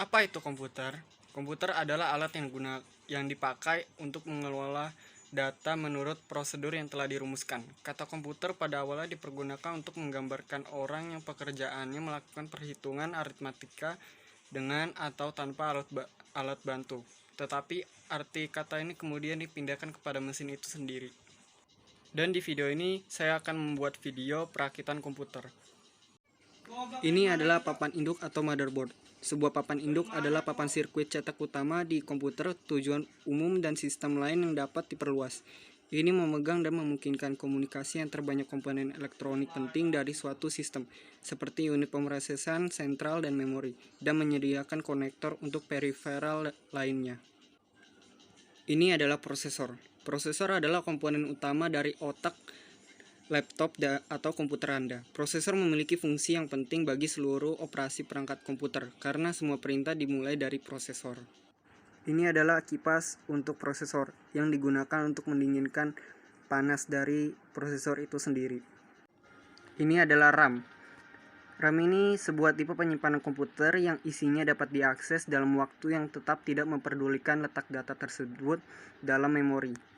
Apa itu komputer? Komputer adalah alat yang dipakai untuk mengelola data menurut prosedur yang telah dirumuskan. Kata komputer pada awalnya dipergunakan untuk menggambarkan orang yang pekerjaannya melakukan perhitungan aritmatika dengan atau tanpa alat bantu. Tetapi arti kata ini kemudian dipindahkan kepada mesin itu sendiri. Dan di video ini saya akan membuat video perakitan komputer. Ini adalah papan induk atau motherboard. Sebuah papan induk adalah papan sirkuit cetak utama di komputer, tujuan umum dan sistem lain yang dapat diperluas. Ini memegang dan memungkinkan komunikasi antar banyak komponen elektronik penting dari suatu sistem, seperti unit pemrosesan, sentral, dan memori, dan menyediakan konektor untuk periferal lainnya. Ini adalah prosesor. Prosesor adalah komponen utama dari otak laptop atau komputer Anda. Prosesor memiliki fungsi yang penting bagi seluruh operasi perangkat komputer, karena semua perintah dimulai dari prosesor. Ini adalah kipas untuk prosesor, yang digunakan untuk mendinginkan panas dari prosesor itu sendiri. Ini adalah RAM. RAM ini sebuah tipe penyimpanan komputer yang isinya dapat diakses dalam waktu yang tetap, tidak memperdulikan letak data tersebut dalam memori.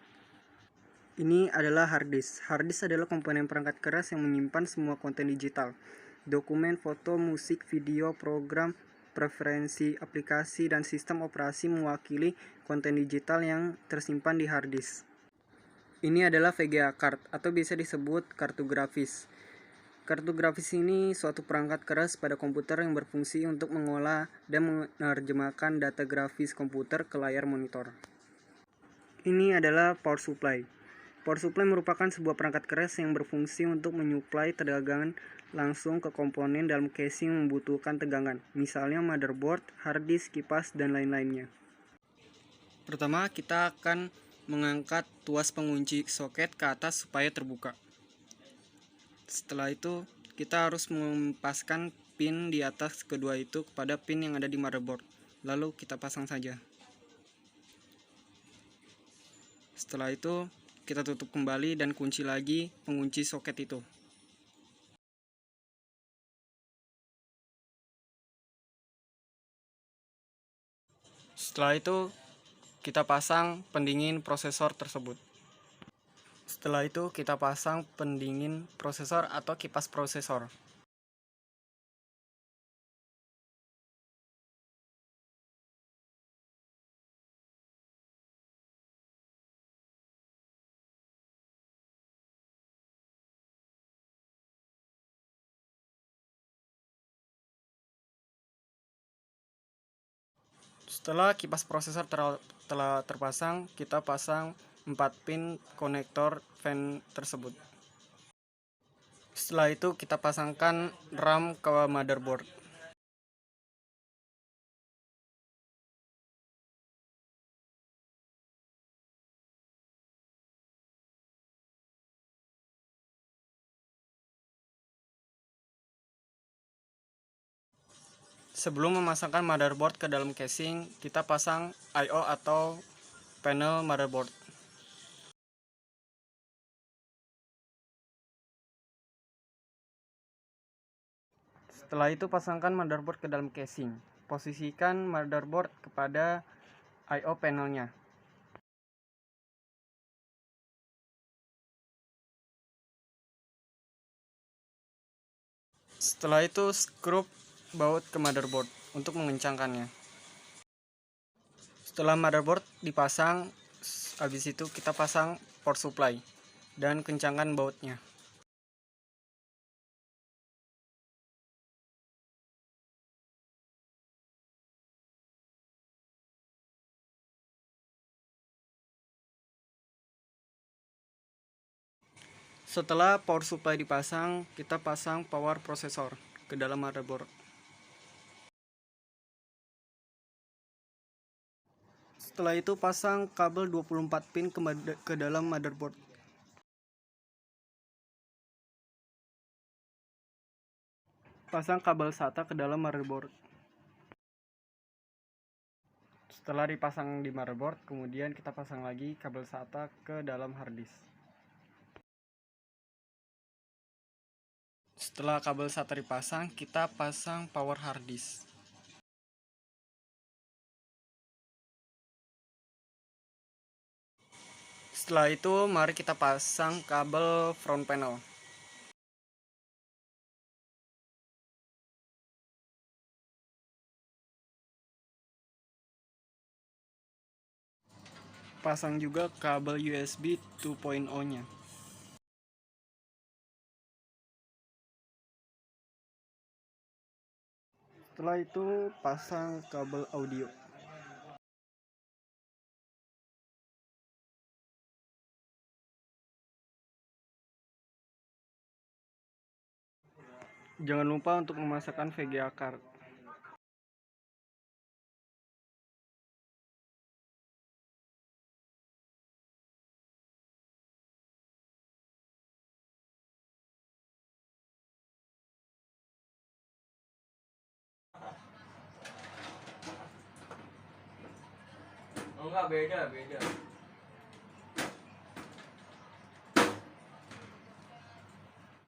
Ini adalah hard disk. Hard disk adalah komponen perangkat keras yang menyimpan semua konten digital, dokumen, foto, musik, video, program, preferensi aplikasi, dan sistem operasi mewakili konten digital yang tersimpan di hard disk. Ini adalah VGA card atau bisa disebut kartu grafis. Kartu grafis ini suatu perangkat keras pada komputer yang berfungsi untuk mengolah dan menerjemahkan data grafis komputer ke layar monitor. Ini adalah power supply. Power supply merupakan sebuah perangkat keras yang berfungsi untuk menyuplai tegangan langsung ke komponen dalam casing yang membutuhkan tegangan, misalnya motherboard, hard disk, kipas, dan lain-lainnya. Pertama, kita akan mengangkat tuas pengunci soket ke atas supaya terbuka. Setelah itu, kita harus melepaskan pin di atas kedua itu kepada pin yang ada di motherboard. Lalu kita pasang saja. Setelah itu, kita tutup kembali dan kunci lagi pengunci soket itu. Setelah itu, kita pasang pendingin prosesor tersebut. Setelah itu, kita pasang pendingin prosesor atau kipas prosesor. Setelah kipas prosesor telah terpasang, kita pasang 4 pin konektor fan tersebut. Setelah itu, kita pasangkan RAM ke motherboard. Sebelum memasangkan motherboard ke dalam casing, kita pasang I/O atau panel motherboard. Setelah itu, pasangkan motherboard ke dalam casing. Posisikan motherboard kepada I/O panelnya. Setelah itu, skrup baut ke motherboard untuk mengencangkannya. Setelah motherboard dipasang, habis itu kita pasang power supply dan kencangkan bautnya. Setelah power supply dipasang, kita pasang power processor ke dalam motherboard. Setelah itu, pasang kabel 24 pin ke dalam motherboard. Pasang kabel SATA ke dalam motherboard. Setelah dipasang di motherboard, kemudian kita pasang lagi kabel SATA ke dalam hard disk. Setelah kabel SATA dipasang, kita pasang power hard disk. Setelah itu mari kita pasang kabel front panel. Pasang juga kabel USB 2.0-nya. Setelah itu pasang kabel audio. Jangan lupa untuk memasangkan VGA card. Enggak, beda.